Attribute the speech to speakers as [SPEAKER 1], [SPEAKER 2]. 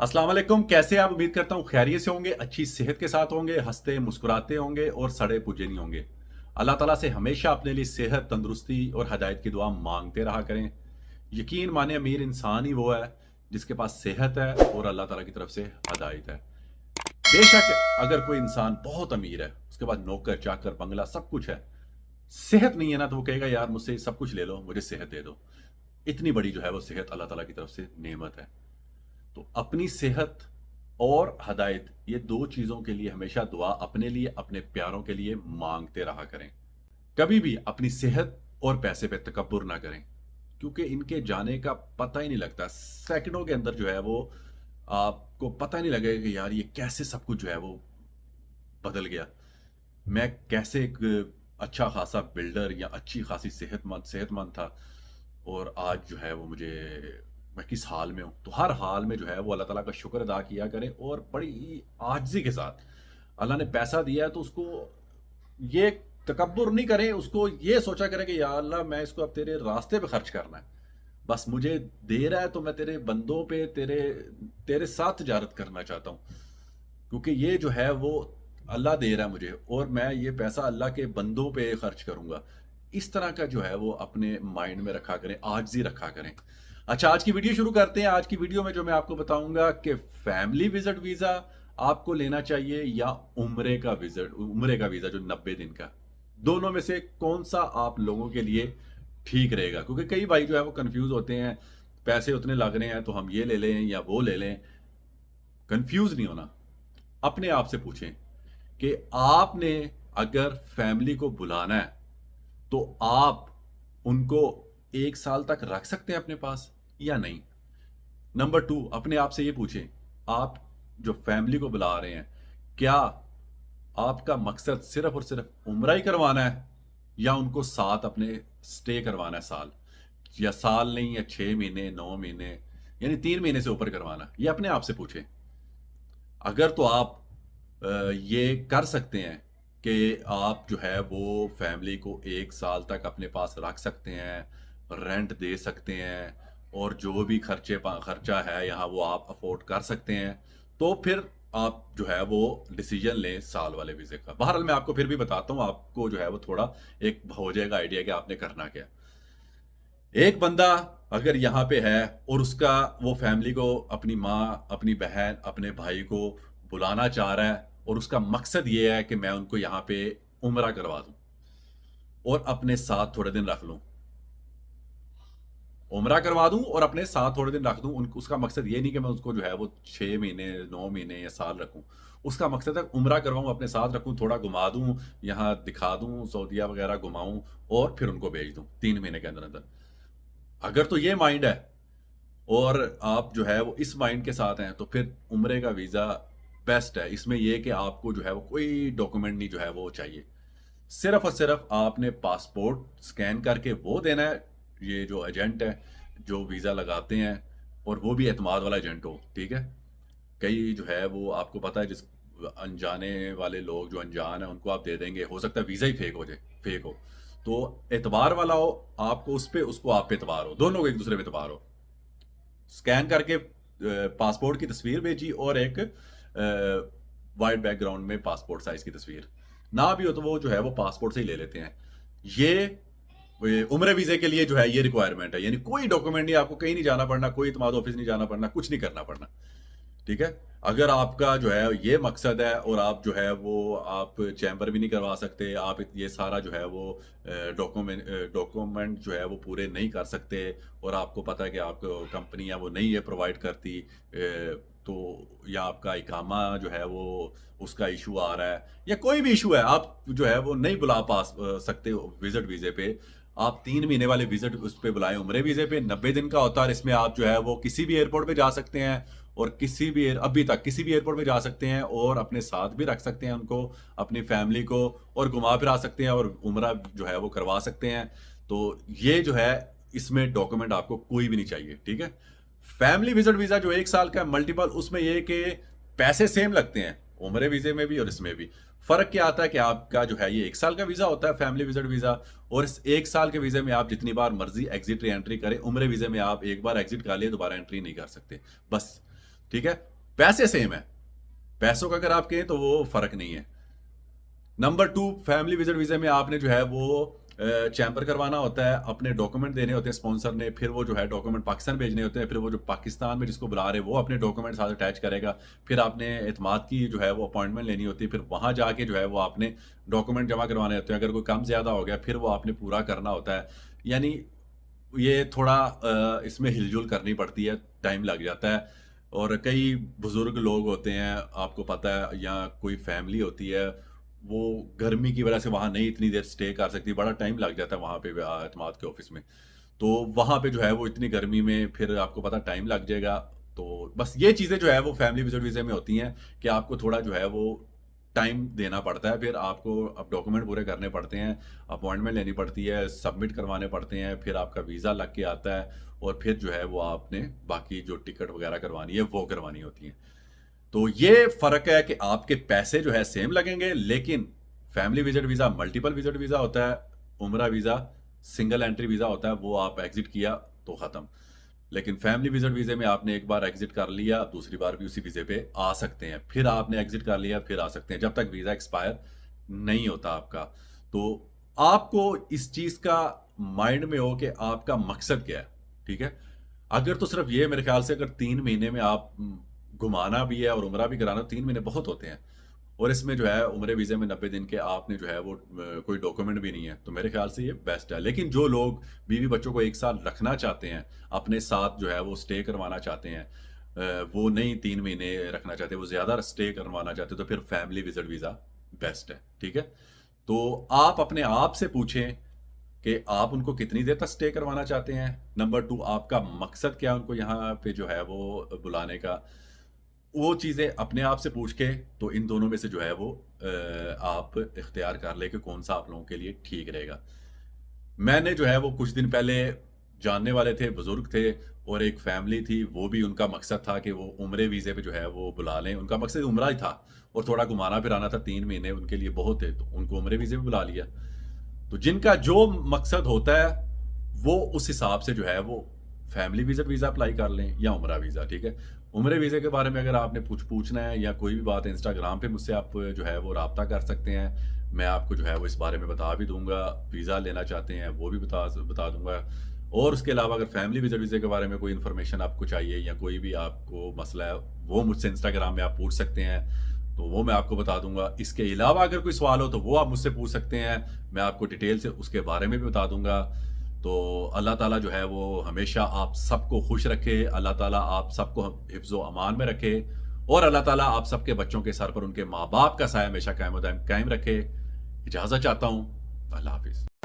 [SPEAKER 1] अस्सलाम वालेकुम। कैसे आप? उम्मीद करता हूँ खैरियत से होंगे, अच्छी सेहत के साथ होंगे, हंसते मुस्कुराते होंगे और सड़े पुजे नहीं होंगे। अल्लाह ताला से हमेशा अपने लिए सेहत, तंदुरुस्ती और हदायत की दुआ मांगते रहा करें। यकीन माने अमीर इंसान ही वो है जिसके पास सेहत है और अल्लाह ताला की तरफ से हदायत है। बेशक अगर कोई इंसान बहुत अमीर है, उसके पास नौकर चाकर बंगला सब कुछ है, सेहत नहीं है ना, तो वो कहेगा यार मुझसे सब कुछ ले लो, मुझे सेहत दे दो। इतनी बड़ी जो है वो सेहत अल्लाह ताला की तरफ से नेमत है। तो अपनी सेहत और हदायत, ये दो चीज़ों के लिए हमेशा दुआ अपने लिए, अपने प्यारों के लिए मांगते रहा करें। कभी भी अपनी सेहत और पैसे पे तकब्बुर ना करें, क्योंकि इनके जाने का पता ही नहीं लगता। सेकंडों के अंदर जो है वो आपको पता ही नहीं लगेगा कि यार ये कैसे सब कुछ जो है वो बदल गया। मैं कैसे एक अच्छा खासा बिल्डर या अच्छी खासी सेहतमंद था, और आज जो है वो मुझे, मैं किस हाल में हूँ। तो हर हाल में जो है वो अल्लाह ताला का शुक्र अदा किया करें और बड़ी आजिज़ी के साथ। अल्लाह ने पैसा दिया है तो उसको ये तकब्बुर नहीं करें, उसको ये सोचा करें कि या अल्लाह मैं इसको अब तेरे रास्ते पे खर्च करना है। बस मुझे दे रहा है तो मैं तेरे बंदों पे, तेरे तेरे साथ तिजारत करना चाहता हूँ। क्योंकि ये जो है वो अल्लाह दे रहा है मुझे, और मैं ये पैसा अल्लाह के बंदों पे खर्च करूंगा। इस तरह का जो है वो अपने माइंड में रखा करें, आजिज़ी रखा करें। अच्छा, आज की वीडियो शुरू करते हैं। आज की वीडियो में जो मैं आपको बताऊंगा कि फैमिली विजिट वीज़ा आपको लेना चाहिए या उम्रे का वीज़ा जो 90 दिन का, दोनों में से कौन सा आप लोगों के लिए ठीक रहेगा। क्योंकि कई भाई जो है वो कंफ्यूज होते हैं, पैसे उतने लग रहे हैं तो हम ये ले लें या वो ले लें। कंफ्यूज नहीं होना, अपने आप से पूछें कि आपने अगर फैमिली को बुलाना है तो आप उनको 1 साल तक रख सकते हैं अपने पास या नहीं। नंबर 2, अपने आप से ये पूछें, आप जो फैमिली को बुला रहे हैं, क्या आपका मकसद सिर्फ और सिर्फ उम्रा ही करवाना है या उनको साथ अपने स्टे करवाना है, साल या साल नहीं, या 6 महीने, 9 महीने, यानी 3 महीने से ऊपर करवाना। ये अपने आप से पूछें। अगर तो आप ये कर सकते हैं कि आप जो है वो फैमिली को 1 साल तक अपने पास रख सकते हैं, रेंट दे सकते हैं, और जो भी खर्चा है यहाँ वो आप अफोर्ड कर सकते हैं, तो फिर आप जो है वो डिसीजन लें साल वाले वीज़े का। बहरहाल मैं आपको फिर भी बताता हूँ, आपको जो है वो थोड़ा एक हो जाएगा आइडिया कि आपने करना क्या। एक बंदा अगर यहाँ पे है और उसका वो फैमिली को, अपनी माँ, अपनी बहन, अपने भाई को बुलाना चाह रहा है, और उसका मकसद ये है कि मैं उनको यहाँ पे उम्रा करवा दूं और अपने साथ थोड़े दिन रख लूं। उम्रा करवा दूं और अपने साथ थोड़े दिन रख दूं। उसका मकसद ये नहीं कि मैं उसको जो है वो 6 महीने, 9 महीने या साल रखूं। उसका मकसद है उम्रा करवाऊं, अपने साथ रखूं, थोड़ा घुमा दूं, यहाँ दिखा दूं, सऊदीया वगैरह घुमाऊं, और फिर उनको भेज दूं 3 महीने के अंदर अंदर। अगर तो ये माइंड है और आप जो है वो इस माइंड के साथ हैं, तो फिर उम्रे का वीज़ा बेस्ट है। इसमें ये कि आपको जो है वो कोई डॉक्यूमेंट नहीं जो है वो चाहिए, सिर्फ और सिर्फ आपने पासपोर्ट स्कैन करके वो देना है। ये जो एजेंट है जो वीज़ा लगाते हैं, और वो भी एतमाद वाला एजेंट हो, ठीक है। कई जो है वो आपको पता है, जिस अनजाने वाले लोग जो अनजान है उनको आप दे देंगे, हो सकता है वीज़ा ही फेक हो। तो एतबार वाला हो आपको उस पे, उसको आप पे एतबार हो, दोनों को एक दूसरे पे एतबार हो। स्कैन करके पासपोर्ट की तस्वीर भेजी और एक वाइट बैकग्राउंड में पासपोर्ट साइज की तस्वीर। ना भी हो तो वो जो है वो पासपोर्ट से ही ले लेते हैं। ये उम्र वीज़े के लिए जो है ये रिक्वायरमेंट है, यानी कोई डॉक्यूमेंट नहीं, आपको कहीं नहीं जाना पड़ना, कोई इतमाद ऑफिस नहीं जाना पड़ना, कुछ नहीं करना पड़ना, ठीक है। अगर आपका जो है ये मकसद है और आप जो है वो आप चैम्बर भी नहीं करवा सकते, आप ये सारा जो है वो डॉक्यूमेंट जो है वो पूरे नहीं कर सकते, और आपको पता है कि आपको कंपनियां वो नहीं ये प्रोवाइड करती, तो या आपका इकामा जो है वो उसका इशू आ रहा है, या कोई भी इशू है, आप जो है वो नहीं बुला पा सकते विजिट वीज़े पे, आप 3 महीने वाले विजिट उस पे बुलाएं। उम्रे वीज़े पे 90 दिन का होता है, और इसमें आप जो है वो किसी भी एयरपोर्ट पे जा सकते हैं, और किसी भी अभी तक किसी भी एयरपोर्ट में जा सकते हैं, और अपने साथ भी रख सकते हैं उनको, अपनी फैमिली को, और घुमा फिरा सकते हैं, और उम्रा जो है वो करवा सकते हैं। तो ये जो है इसमें डॉक्यूमेंट आपको कोई भी नहीं चाहिए, ठीक है। फैमिली विजिट वीज़ा जो 1 साल का मल्टीपल, उसमें ये कि पैसे सेम लगते हैं, उम्रे वीज़े में भी और इसमें भी। फ़र्क क्या आता है कि आपका जो है ये 1 साल का वीज़ा होता है फैमिली विजिट वीज़ा, और इस 1 साल के वीज़े में आप जितनी बार मर्जी एग्जिट री एंट्री करें। उम्रे वीज़े में आप एक बार एग्जिट कर लिए, दोबारा एंट्री नहीं कर सकते, बस, ठीक है। पैसे सेम है, पैसों का अगर आप कहें तो वो फ़र्क नहीं है। नंबर 2, फैमिली विजिट वीज़ा में आपने जो है वो चैम्बर करवाना होता है, अपने डॉक्यूमेंट देने होते हैं स्पॉन्सर ने, फिर वो जो है डॉक्यूमेंट पाकिस्तान भेजने होते हैं, फिर वो जो पाकिस्तान में जिसको बुला रहे हैं वो अपने डॉक्यूमेंट साथ अटैच करेगा, फिर आपने एतमाद की जो है वो अपॉइंटमेंट लेनी होती है, फिर वहाँ जाके जो है वो आपने डॉक्यूमेंट जमा करवाने होते हैं, अगर कोई कम ज़्यादा हो गया फिर वो आपने पूरा करना होता है। यानी ये थोड़ा इसमें हिलजुल करनी पड़ती है, टाइम लग जाता है, और कई बुज़ुर्ग लोग होते हैं, आपको पता है, या कोई फैमिली होती है, वो गर्मी की वजह से वहाँ नहीं इतनी देर स्टे कर सकती, बड़ा टाइम लग जाता है वहाँ पे एतमाद के ऑफिस में। तो वहाँ पे जो है वो इतनी गर्मी में फिर आपको पता टाइम लग जाएगा। तो बस ये चीज़ें जो है वो फैमिली विजिट वीज़े में होती हैं कि आपको थोड़ा जो है वो टाइम देना पड़ता है, फिर आपको अब डॉक्यूमेंट पूरे करने पड़ते हैं, अपॉइंटमेंट लेनी पड़ती है, सबमिट करवाने पड़ते हैं, फिर आपका वीज़ा लग के आता है, और फिर जो है वो आपने बाकी जो टिकट वगैरह करवानी है वो करवानी होती है। तो ये फ़र्क है कि आपके पैसे जो है सेम लगेंगे, लेकिन family visit visa multiple visit visa होता है, उम्रा वीज़ा सिंगल एंट्री वीज़ा होता है, वो आप एग्ज़िट किया तो ख़त्म। लेकिन फैमिली विजिट वीज़े में आपने एक बार एग्ज़िट कर लिया, दूसरी बार भी उसी वीज़े पे आ सकते हैं, फिर आपने एग्ज़िट कर लिया, फिर आ सकते हैं, जब तक वीज़ा एक्सपायर नहीं होता आपका। तो आपको इस चीज़ का माइंड में हो कि आपका मकसद क्या है, ठीक है? अगर तो सिर्फ़ ये, मेरे ख़्याल से अगर 3 महीने में आप घुमाना भी है और उम्रा भी कराना, 3 महीने बहुत होते हैं। और इसमें जो है उम्रे वीज़े में 90 दिन के आपने जो है वो कोई डॉक्यूमेंट भी नहीं है, तो मेरे ख़्याल से ये बेस्ट है। लेकिन जो लोग बीवी बच्चों को 1 साल रखना चाहते हैं, अपने साथ जो है वो स्टे करवाना चाहते हैं, वो नहीं 3 महीने रखना चाहते, वो ज़्यादा स्टे करवाना चाहते हैं, तो फिर फैमिली विज़िट वीज़ा बेस्ट है, ठीक है? तो आप अपने आप से पूछें कि आप उनको कितनी देर तक स्टे करवाना चाहते हैं। नंबर 2, आपका मकसद क्या है उनको यहाँ पे जो है वो बुलाने का। वो चीज़ें अपने आप से पूछ के, तो इन दोनों में से जो है वो आप इख्तियार कर लें कि कौन-सा आप लोगों के लिए ठीक रहेगा। मैंने जो है वो कुछ दिन पहले, जानने वाले थे, बुज़ुर्ग थे, और एक फैमिली थी, वो भी उनका मकसद था कि वो उम्रे वीज़े पे जो है वो बुला लें। उनका मकसद उम्रा ही था और थोड़ा घुमाना-फिराना था, 3 महीने उनके लिए बहुत थे, तो उनको उम्रे वीज़े पे बुला लिया। तो जिनका जो मकसद होता है, वो उस हिसाब से जो है वो फैमिली विज़िट वीज़ा अप्लाई कर लें या उम्रा वीज़ा, ठीक है? उम्रे वीज़े के बारे में अगर आपने पूछना है या कोई भी बात है, इंस्टाग्राम पे मुझसे आप जो है वो राब्ता कर सकते हैं। मैं आपको जो है वो इस बारे में बता भी दूँगा। वीज़ा लेना चाहते हैं वो भी बता दूँगा। और उसके अलावा अगर फैमिली विज़िट वीज़े के बारे में कोई इन्फॉर्मेशन आपको चाहिए या कोई भी आपको मसला है, वो मुझसे इंस्टाग्राम में आप पूछ सकते हैं, तो वो मैं आपको बता दूँगा। इसके अलावा अगर कोई सवाल हो तो वो आप मुझसे पूछ सकते हैं, मैं आपको डिटेल से उसके बारे में भी बता दूँगा। तो अल्लाह ताला जो है वो हमेशा आप सबको खुश रखे, अल्लाह ताला आप सबको हिफ्ज़ व अमान में रखे, और अल्लाह ताला आप सबके बच्चों के सर पर उनके माँ-बाप का साया हमेशा कायम व दायम कायम रखे। इजाज़त चाहता हूँ। अल्लाह हाफ़िज़।